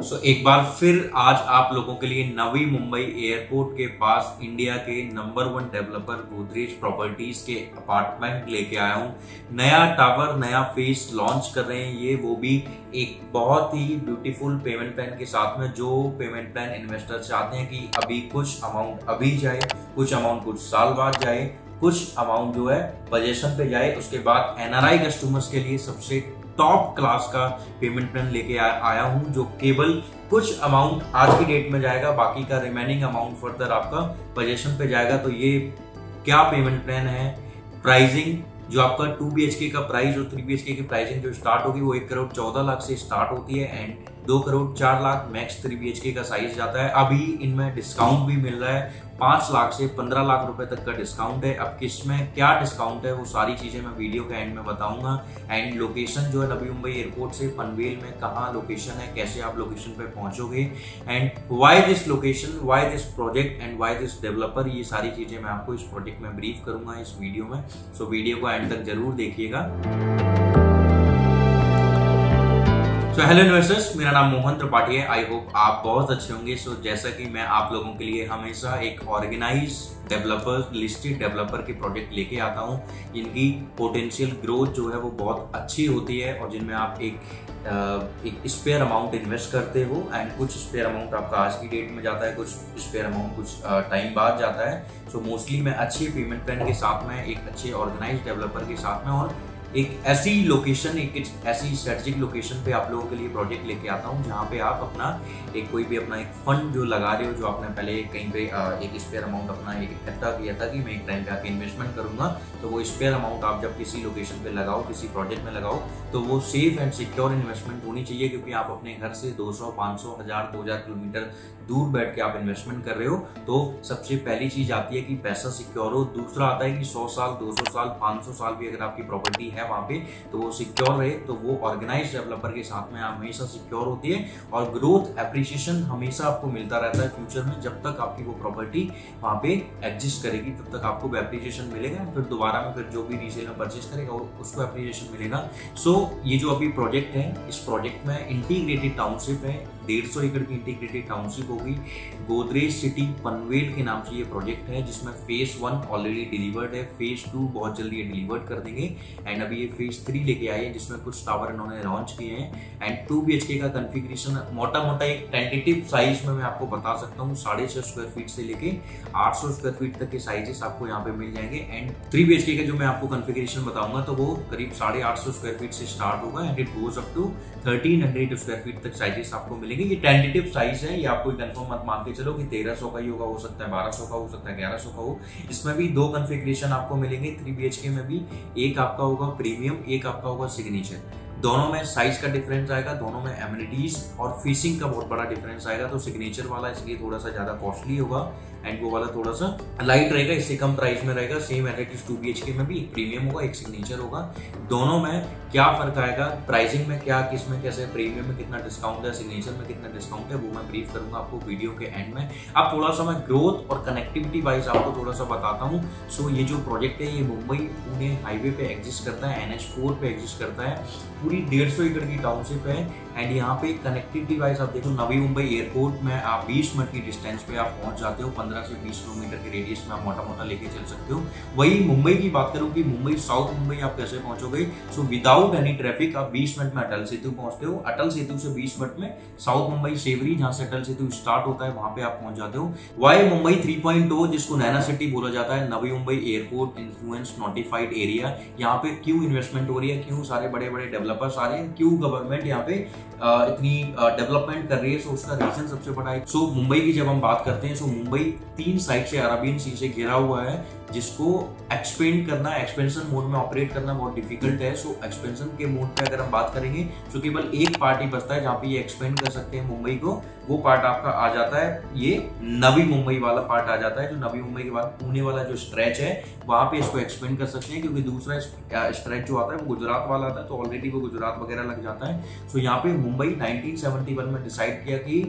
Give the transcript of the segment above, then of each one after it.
एक बार फिर आज आप लोगों के लिए नवी मुंबई एयरपोर्ट के पास इंडिया के नंबर 1 डेवलपर गोदरेज प्रॉपर्टीज के अपार्टमेंट लेके आया हूं। नया टावर, नया फेस लॉन्च कर रहे हैं ये, वो भी एक बहुत ही ब्यूटीफुल पेमेंट प्लान के साथ में। जो पेमेंट प्लान इन्वेस्टर चाहते हैं कि अभी कुछ अमाउंट अभी जाए, कुछ अमाउंट कुछ साल बाद जाए, कुछ अमाउंट जो है पोजीशन पे जाए, उसके बाद एनआरआई कस्टमर्स के लिए सबसे टॉप क्लास का पेमेंट प्लान लेके आया हूं, जो केवल कुछ अमाउंट आज की डेट में जाएगा, बाकी का रिमेनिंग अमाउंट फर्दर आपका पोजीशन पे जाएगा। तो ये क्या पेमेंट प्लान है, प्राइसिंग जो आपका 2 BHK का प्राइस और 3 BHK की प्राइसिंग जो स्टार्ट होगी वो 1 करोड़ 14 लाख से स्टार्ट होती है and 2 crore 4 lakh max 3 BHK का साइज जाता है। अभी इनमें डिस्काउंट भी मिल रहा है, 5 लाख से 15 लाख रुपए तक का डिस्काउंट है। अब किसमें क्या डिस्काउंट है वो सारी चीजें मैं वीडियो के एंड में बताऊंगा। एंड लोकेशन जो है नवी मुंबई एयरपोर्ट से पनवेल में कहाँ लोकेशन है, कैसे आप लोकेशन पे पहुंचोगे and why this location, why this project and why this developer, ये सारी चीजें मैं आपको इस प्रोजेक्ट में ब्रीफ करूंगा इस वीडियो में। सो वीडियो को एंड तक जरूर देखिएगा। हेलो इन्वेस्टर्स, मेरा नाम मोहन त्रिपाठी है। आई होप आप बहुत अच्छे होंगे। जैसा कि मैं आप लोगों के लिए हमेशा एक ऑर्गेनाइज डेवलपर, लिस्टेड डेवलपर के प्रोजेक्ट लेके आता हूं, जिनकी पोटेंशियल ग्रोथ जो है वो बहुत अच्छी होती है और जिनमें आप एक स्पेयर अमाउंट इन्वेस्ट करते हो एंड कुछ स्पेयर अमाउंट आपका आज की डेट में जाता है, कुछ स्पेयर अमाउंट कुछ टाइम बाद जाता है। सो मोस्टली मैं अच्छे पेमेंट प्लान के साथ में, एक अच्छे ऑर्गेनाइज डेवलपर के साथ में और एक ऐसी लोकेशन, एक ऐसी स्ट्रेटेजिक लोकेशन पे आप लोगों के लिए प्रोजेक्ट लेके आता हूँ जहाँ पे आप अपना कोई भी अपना एक फंड जो लगा रहे हो, जो आपने पहले कहीं पे एक स्पेयर अमाउंट अपना एक इकट्ठा किया था कि मैं एक टाइम पे आके इन्वेस्टमेंट करूंगा, तो वो स्पेयर अमाउंट आप जब किसी लोकेशन पे लगाओ, किसी प्रोजेक्ट में लगाओ, तो वो सेफ एंड सिक्योर इन्वेस्टमेंट होनी चाहिए। क्योंकि आप अपने घर से 200, 500, 1000, 2000 किलोमीटर दूर बैठ के आप इन्वेस्टमेंट कर रहे हो, तो सबसे पहली चीज आती है कि पैसा सिक्योर हो। दूसरा आता है कि 100 साल, 200 साल, 500 साल भी अगर आपकी प्रॉपर्टी है वहां पे, तो वो सिक्योर रहे। तो वो ऑर्गेनाइज डेवलपर के साथ में हमेशा सिक्योर होती है और ग्रोथ एप्रिसिएशन हमेशा आपको मिलता रहता है फ्यूचर में। जब तक आपकी वो प्रॉपर्टी वहां पे एग्जिस्ट करेगी तब तक आपको एप्रिसिएशन मिलेगा, फिर दोबारा में फिर जो भी रीसेल में परचेज करेगा उसको एप्रिसिएशन मिलेगा। सो ये जो अभी प्रोजेक्ट है, इस प्रोजेक्ट में इंटीग्रेटेड टाउनशिप है, 150 एकड़ की इंटीग्रेटेड टाउनशिप होगी। गोदरेज सिटी पनवेल के नाम से ये प्रोजेक्ट है, जिसमें फेज 1 ऑलरेडी डिलीवर्ड है, फेज 2 बहुत जल्दी ये डिलीवर्ड कर देंगे एंड अभी ये फेज 3 लेके आए हैं, जिसमें कुछ टावर इन्होंने लॉन्च किए हैं एंड 2 BHK का कॉन्फ़िगरेशन मोटा मोटा एक टेंटेटिव साइज में मैं आपको बता सकता हूँ, 650 स्क्वायर फीट से लेके 800 स्क्वायर फीट तक के साइजेस आपको यहाँ पे मिल जाएंगे। एंड 3 BHK का जो मैं आपको कॉन्फ़िगरेशन बताऊंगा तो वो करीब 850 स्क्वायर फीट से स्टार्ट होगा and it goes up to 1300 square feet तक साइजेस आपको मिलेंगे। ये टेंटेटिव साइज है, ये आपको कंफर्म मत मान के चलो कि 1300 का ही होगा, हो सकता है 1200 का, हो सकता है 1100 का हो। इसमें भी 2 कॉन्फ़िगरेशन आपको मिलेंगे। 3 BHK में भी एक आपका होगा प्रीमियम, एक आपका होगा सिग्नेचर। दोनों में साइज का डिफरेंस आएगा, दोनों में एमिनिटीज और फीसिंग का बहुत बड़ा डिफरेंस आएगा। तो सिग्नेचर वाला इसलिए थोड़ा सा ज्यादा कॉस्टली होगा एंड वो वाला थोड़ा सा लाइट रहेगा, इससे कम प्राइस में रहेगा। सेम एज 2 BHK में भी एक प्रीमियम होगा, एक सिग्नेचर होगा। दोनों में क्या फर्क आएगा, प्राइसिंग में क्या, किसमें कैसे, प्रीमियम में कितना डिस्काउंट है, सिग्नेचर में कितना डिस्काउंट है, वो मैं ब्रीफ करूंगा आपको वीडियो के एंड में। अब थोड़ा सा मैं ग्रोथ और कनेक्टिविटी वाइज आपको थोड़ा सा बताता हूँ। सो ये जो प्रोजेक्ट है ये मुंबई पुणे हाईवे पे एग्जिस्ट करता है, NH4 पे एग्जिस्ट करता है, पूरी 150 एकड़ की टाउनशिप है एंड यहाँ पे कनेक्टिविटी वाइज आप देखो, नवी मुंबई एयरपोर्ट में आप 20 मिनट की डिस्टेंस पे आप पहुंच जाते हो, 15 से 20 किलोमीटर के रेडियस में आप मोटा मोटा लेके चल सकते हो। वही मुंबई की बात करूं कि मुंबई साउथ मुंबई आप कैसे पहुंचोगे, सो विदाउट एनी ट्रैफिक आप 20 मिनट में अटल सेतु पहुंचते हो, अटल सेतु से 20 मिनट में साउथ मुंबई सेवरी, जहां से अटल सेतु स्टार्ट होता है, वहां पे आप पहुंच जाते हो। वाई मुंबई 3.0 जिसको नैना सिटी बोला जाता है, Navi Mumbai airport influence notified area. यहाँ पे क्यों इन्वेस्टमेंट हो रही है, क्यों सारे बड़े बड़े डेवलपर्स आ रहे हैं, क्यों गवर्नमेंट यहाँ पे इतनी डेवलपमेंट कर रही है, सो उसका रीजन सबसे बड़ा है। सो मुंबई की जब हम बात करते हैं, सो मुंबई 3 साइड से अरबियन सी से घिरा हुआ है, जिसको एक्सपेंड करना, एक्सपेंशन मोड में ऑपरेट करना बहुत डिफिकल्ट है। सो एक्सपेंशन के मोड पे अगर हम बात करेंगे तो केवल एक पार्ट ही बचता है जहाँ पे ये एक्सपेंड कर सकते हैं मुंबई को, वो पार्ट आपका आ जाता है, ये नवी मुंबई वाला पार्ट आ जाता है, जो नवी मुंबई के बाद पुणे वाला जो स्ट्रेच है वहां पे इसको एक्सपेंड कर सकते हैं। क्योंकि दूसरा स्ट्रेच जो आता है वो गुजरात वाला आता है, तो ऑलरेडी वो गुजरात वगैरह लग जाता है। सो यहाँ पे मुंबई 1971 में डिसाइड किया कि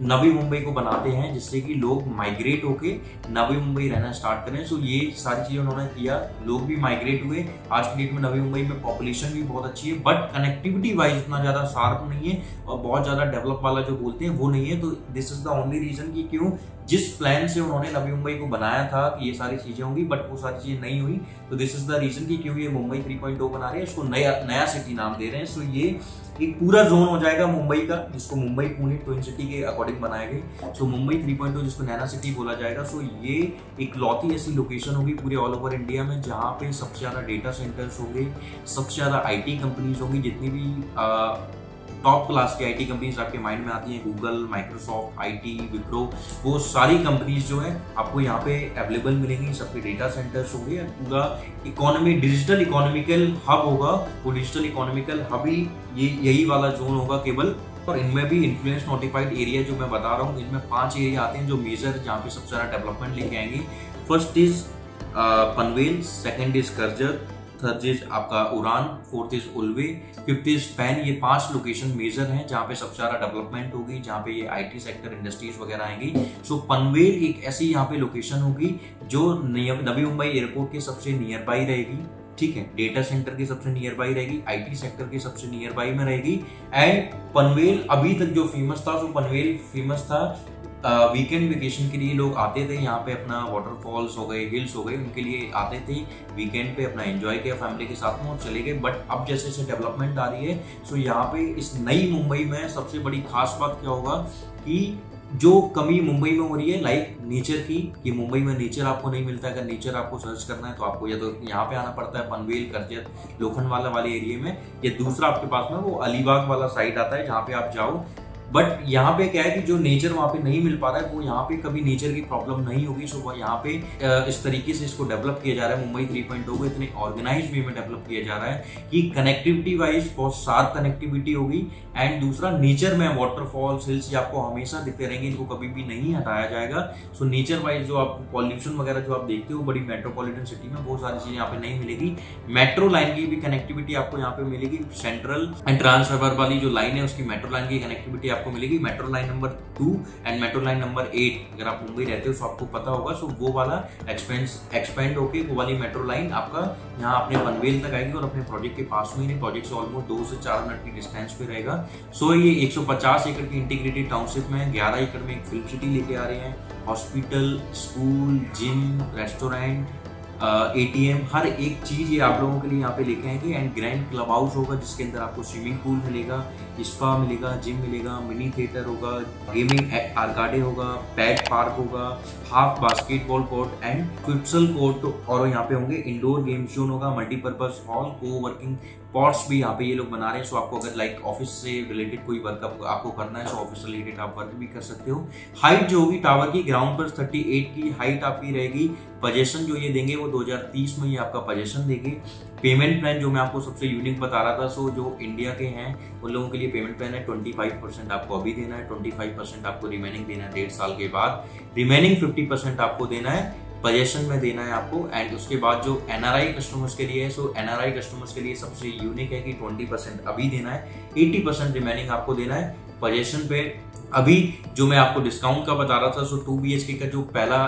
नवी मुंबई को बनाते हैं जिससे कि लोग माइग्रेट होके नवी मुंबई रहना स्टार्ट करें। सो ये सारी चीजें उन्होंने किया, लोग भी माइग्रेट हुए। आज की डेट में नवी मुंबई में पॉपुलेशन भी बहुत अच्छी है, बट कनेक्टिविटी वाइज उतना ज्यादा शार्प नहीं है और बहुत ज्यादा डेवलप वाला जो बोलते हैं वो नहीं है। तो this is the only reason कि क्यों जिस प्लान से उन्होंने नवी मुंबई को बनाया था कि ये सारी चीजें होंगी, बट वो सारी चीजें नहीं हुई। तो दिस इज द रीजन कि क्यों ये मुंबई 3.0 बना रहे हैं, इसको नया सिटी नाम दे रहे हैं। सो ये एक पूरा जोन हो जाएगा मुंबई का, जिसको मुंबई पुणे ट्विन सिटी के अकॉर्डिंग बनाया गया। सो मुंबई 3.0 जिसको नैना सिटी बोला जाएगा। सो ये एक लौती ऐसी लोकेशन होगी पूरे ऑल ओवर इंडिया में जहाँ पे सबसे ज्यादा डेटा सेंटर्स होंगे, सबसे ज्यादा IT कंपनीज होंगी। जितनी भी टॉप क्लास की IT कंपनीज आपके माइंड में आती हैं, गूगल, माइक्रोसॉफ्ट, IT, विप्रो, वो सारी कंपनीज जो है आपको यहाँ पे अवेलेबल मिलेंगी। सबके डेटा सेंटर्स होंगे, पूरा इकोनॉमी डिजिटल इकोनॉमिकल हब होगा। वो डिजिटल इकोनॉमिकल हब ही यही वाला जोन होगा केवल। और इनमें भी इन्फ्लुएंस नोटिफाइड एरिया जो मैं बता रहा हूँ, इनमें 5 एरिया आते हैं जो मेजर, जहाँ पे सबसे ज्यादा डेवलपमेंट लेके आएंगे। First is Panvel, second is Karjat, third is आपका उड़ान, fourth is Ulwe, fifth is pan. ये 5 लोकेशन मेजर हैं जहाँ पे सबसे ज्यादा डेवलपमेंट होगी, जहाँ पे ये IT सेक्टर, इंडस्ट्रीज वगैरह आएंगी। सो पनवेल एक ऐसी यहाँ पे लोकेशन होगी जो नवी मुंबई एयरपोर्ट के सबसे नियर बाई रहेगी, ठीक है, डेटा सेंटर के सबसे नियर बाई रहेगी, IT सेक्टर के सबसे नियर बाई में रहेगी। एंड पनवेल अभी तक जो फेमस था, सो पनवेल फेमस था वीकेंड वेकेशन के लिए लोग आते थे यहाँ पे, अपना वाटरफॉल्स हो गए, हिल्स हो गए, उनके लिए आते थे वीकेंड पे, अपना एंजॉय किया फैमिली के साथ में और चले गए। बट अब जैसे जैसे डेवलपमेंट आ रही है, सो यहाँ पे इस नई मुंबई में सबसे बड़ी खास बात क्या होगा कि जो कमी मुंबई में हो रही है लाइक नेचर की, कि मुंबई में नेचर आपको नहीं मिलता है। अगर नेचर आपको सर्च करना है तो आपको या तो यहाँ पे आना पड़ता है पनवेल, करजत, लोखंडवाला वाले एरिया में, या दूसरा आपके पास में वो अलीबाग वाला साइड आता है जहाँ पे आप जाओ। बट यहाँ पे क्या है कि जो नेचर वहाँ पे नहीं मिल पा रहा है, वो यहाँ पे कभी नेचर की प्रॉब्लम नहीं होगी। सो यहाँ पे इस तरीके से इसको डेवलप किया जा रहा है, मुंबई 3.0 को इतने ऑर्गेनाइज वे में डेवलप किया जा रहा है कि कनेक्टिविटी वाइज बहुत शार्प कनेक्टिविटी होगी। एंड दूसरा, नेचर में वाटरफॉल्स, हिल्स आपको हमेशा दिखते रहेंगे, इनको कभी भी नहीं हटाया जाएगा। सो नेचर वाइज जो आप पॉल्यूशन वगैरह जो आप देखते हो बड़ी मेट्रोपॉलिटन सिटी में, वो सारी चीजें यहाँ पे नहीं मिलेगी। मेट्रो लाइन की भी कनेक्टिविटी आपको यहाँ पे मिलेगी, सेंट्रल एंड ट्रांस हार्बर वाली जो लाइन है उसकी मेट्रो लाइन की कनेक्टिविटी आपको मिलेगी। Metro line number 2 and metro line number 8, अगर आप मुंबई रहते हो तो आपको पता होगा। सो वो वाला एक्सपेंड होके वो वाली मेट्रो लाइन आपका यहाँ अपने पनवेल तक आएगी और अपने प्रोजेक्ट के पास में ही, प्रोजेक्ट से ऑलमोस्ट 2 से 4 मिनट की डिस्टेंस पे रहेगा। सो ये 150 एकड़ की इंटीग्रेटेड टाउनशिप में 11 एकड़ में एक फिल्म सिटी लेके आ रहे हैं। Hospital, school, gym, restaurant, ATM, हर एक चीज ये आप लोगों के लिए यहाँ पे लेके आएंगे। एंड ग्रैंड क्लब हाउस होगा जिसके अंदर आपको स्विमिंग पूल मिलेगा, स्पा मिलेगा, जिम मिलेगा, मिनी थिएटर होगा, गेमिंग आर्काडे होगा, पैड पार्क होगा, half basketball court and futsal court, और यहाँ पे होंगे इंडोर गेम जोन होगा, मल्टीपर्पज हॉल, को वर्किंग पॉट्स भी यहाँ पे ये लोग बना रहे हैं। सो आपको अगर लाइक ऑफिस से रिलेटेड कोई वर्क आपको करना है, सो ऑफिस से रिलेटेड आप वर्क भी कर सकते हो। हाइट जो होगी टावर की, ग्राउंड पर 38 की हाइट आपकी रहेगी। पोजीशन जो ये देंगे वो 2030 में ये आपका पोजीशन देंगे। पेमेंट प्लान जो मैं आपको सबसे यूनिक बता रहा था, सो जो इंडिया के हैं उन लोगों के लिए पेमेंट प्लान है 25% आपको अभी देना है, 25% आपको रिमेनिंग देना है 1.5 साल के बाद, रिमेनिंग 50% आपको देना है पोजीशन में देना है आपको। एंड उसके बाद जो NRI कस्टमर्स के लिए है, सो NRI कस्टमर्स के लिए सबसे यूनिक है कि 20% अभी देना है, 80% रिमेनिंग आपको देना है पोजीशन पे। अभी जो मैं आपको डिस्काउंट का बता रहा था, सो 2 BHK का जो पहला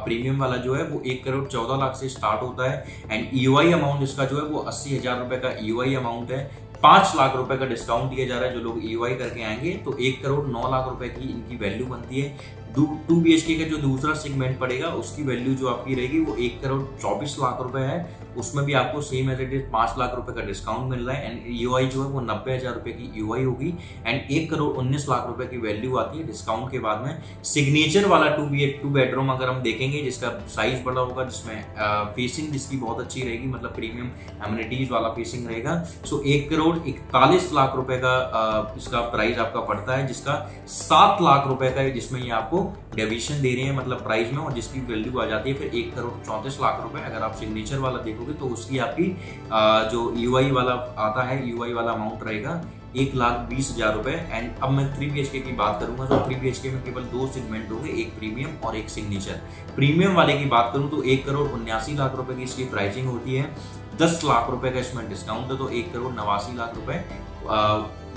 प्रीमियम वाला जो है वो 1 करोड़ 14 लाख से स्टार्ट होता है। एंड EOI अमाउंट इसका जो है वो 80,000 रुपए का EOI अमाउंट है। 5 लाख रुपए का डिस्काउंट दिया जा रहा है जो लोग EOI करके आएंगे, तो 1 करोड़ 9 लाख रुपए की इनकी वैल्यू बनती है। 2 BHK का जो दूसरा सेगमेंट पड़ेगा उसकी वैल्यू जो आपकी रहेगी वो 1 करोड़ 24 लाख रुपए है। उसमें भी आपको same as it is 5 lakh रुपए का डिस्काउंट मिल रहा है। एंड EOI जो है वो 90,000 रुपए की EOI होगी। एंड 1 करोड़ 19 लाख रुपए की वैल्यू आती है डिस्काउंट के बाद में। सिग्नेचर वाला 2 बेडरूम अगर हम देखेंगे जिसका साइज बड़ा होगा, जिसमें फेसिंग जिसकी बहुत अच्छी रहेगी, मतलब प्रीमियम एमिनिटीज वाला फेसिंग रहेगा, सो 1 करोड़ 41 लाख रुपए का इसका प्राइस आपका पड़ता है, जिसका 7 लाख रुपए का है, जिसमें ये आपको डिवीजन दे रहे हैं मतलब प्राइस में, और जिसकी वैल्यू आ जाती है फिर 1 करोड़ 34 लाख रुपए। अगर आप सिग्नेचर वाला देखोगे तो उसकी आपकी जो EOI वाला आता है, EOI वाला अमाउंट रहेगा 1,20,000 रुपए। एंड अब मैं 3 BHK की बात करूंगा, तो 3 BHK में केवल 2 सेगमेंट होंगे, एक प्रीमियम और एक सिग्नेचर। प्रीमियम वाले की बात करूं तो 1 करोड़ 79 लाख रुपए की इसकी प्राइसिंग होती है, 10 लाख रुपए का इसमें डिस्काउंट है, तो 1 करोड़ 89 लाख रुपए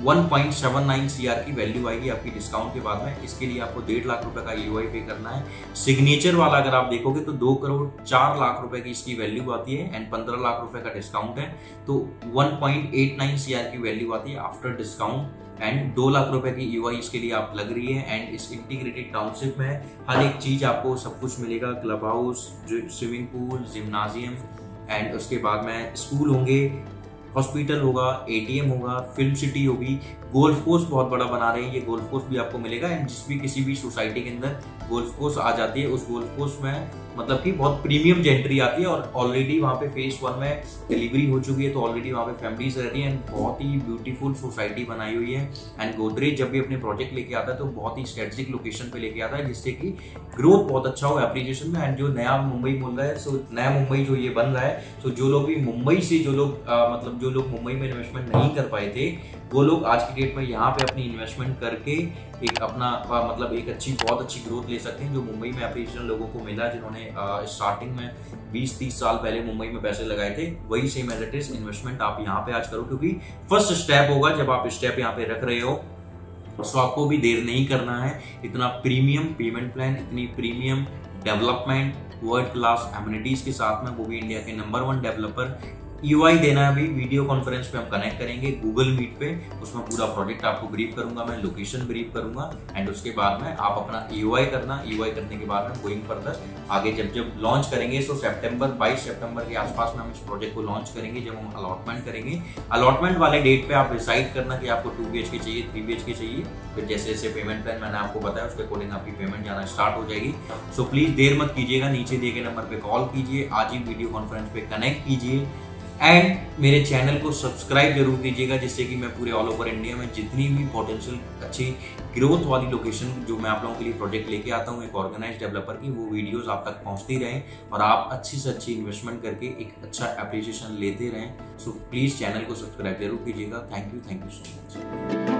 1.79 CR की वैल्यू आएगी आपकी डिस्काउंट के बाद में। इसके लिए आपको 1.5 लाख रुपए का EOI पे करना है। सिग्नेचर वाला अगर आप देखोगे तो 2 करोड़ 4 लाख रुपए की इसकी वैल्यू आती है एंड 15 लाख रुपए का डिस्काउंट है, तो 1.89 CR की वैल्यू आती है आफ्टर डिस्काउंट एंड 2 लाख रुपए की EOI इसके लिए आप लग रही है। एंड इस इंटीग्रेटेड टाउनशिप में हर एक चीज आपको सब कुछ मिलेगा, club house, swimming pool, gymnasium and उसके बाद में स्कूल होंगे, हॉस्पिटल होगा, ATM होगा, फिल्म सिटी होगी, गोल्फ कोर्स बहुत बड़ा बना रहे हैं, ये गोल्फ कोर्स भी आपको मिलेगा। एंड जिस भी किसी भी सोसाइटी के अंदर गोल्फ कोर्स आ जाती है उस गोल्फ कोर्स में मतलब कि बहुत प्रीमियम एंट्री आती है और ऑलरेडी वहाँ पे फेज 1 में डिलीवरी हो चुकी है, तो ऑलरेडी वहाँ पे फैमिलीज रह रही है एंड बहुत ही ब्यूटीफुल सोसाइटी बनाई हुई है। एंड गोदरेज जब भी अपने प्रोजेक्ट लेके आता है तो बहुत ही स्ट्रेटेजिक लोकेशन पे लेके आता है जिससे कि ग्रोथ बहुत अच्छा हो एप्लीकेशन में। एंड जो नया मुंबई बोल रहा है, सो नया मुंबई जो ये बन रहा है, तो जो लोग भी मुंबई से जो लोग मुंबई में इन्वेस्टमेंट नहीं कर पाए थे वो लोग आज की डेट में यहाँ पे अपनी इन्वेस्टमेंट करके एक अपना एक बहुत अच्छी ग्रोथ ले सकते हैं। जो मुंबई में एप्लीकेशन लोगों को मिला जिन्होंने स्टार्टिंग में 20-30 साल पहले मुंबई में पैसे लगाए थे, वही same as it is investment आप यहाँ पे आज करो, क्योंकि फर्स्ट स्टेप होगा जब आप स्टेप यहाँ पे रख रहे हो तो आपको भी देर नहीं करना है। इतना प्रीमियम पेमेंट प्लान, इतनी premium development, world class amenities के साथ में, वो भी इंडिया के नंबर 1 डेवलपर। EOI देना है, अभी वीडियो कॉन्फ्रेंस पे हम कनेक्ट करेंगे गूगल मीट पे, उसमें पूरा प्रोजेक्ट आपको ब्रीफ करूंगा, मैं लोकेशन ब्रीफ करूंगा एंड उसके बाद में आप अपना EOI करना। EOI करने के बाद में गोइंग फर्दर आगे जब लॉन्च करेंगे, तो 22 सितंबर के आसपास में हम इस प्रोजेक्ट को लॉन्च करेंगे जब हम अलॉटमेंट करेंगे। अलॉटमेंट वाले डेट पे आप डिसाइड करना कि आपको 2 BHK चाहिए, 3 BHK चाहिए, फिर जैसे जैसे पेमेंट प्लान मैंने आपको बताया उसके अकॉर्डिंग आपकी पेमेंट जाना स्टार्ट हो जाएगी। सो प्लीज देर मत कीजिएगा, नीचे दिए गए नंबर पे कॉल कीजिए, आज ही वीडियो कॉन्फ्रेंस पे कनेक्ट कीजिए एंड मेरे चैनल को सब्सक्राइब जरूर कीजिएगा, जिससे कि मैं पूरे ऑल ओवर इंडिया में जितनी भी पोटेंशियल अच्छी ग्रोथ वाली लोकेशन जो मैं आप लोगों के लिए प्रोजेक्ट लेके आता हूँ एक ऑर्गेनाइज डेवलपर की, वो वीडियोस आप तक पहुंचती रहें और आप अच्छी से अच्छी इन्वेस्टमेंट करके एक अच्छा एप्रिसिएशन लेते रहें। सो प्लीज चैनल को सब्सक्राइब जरूर कीजिएगा। Thank you so much.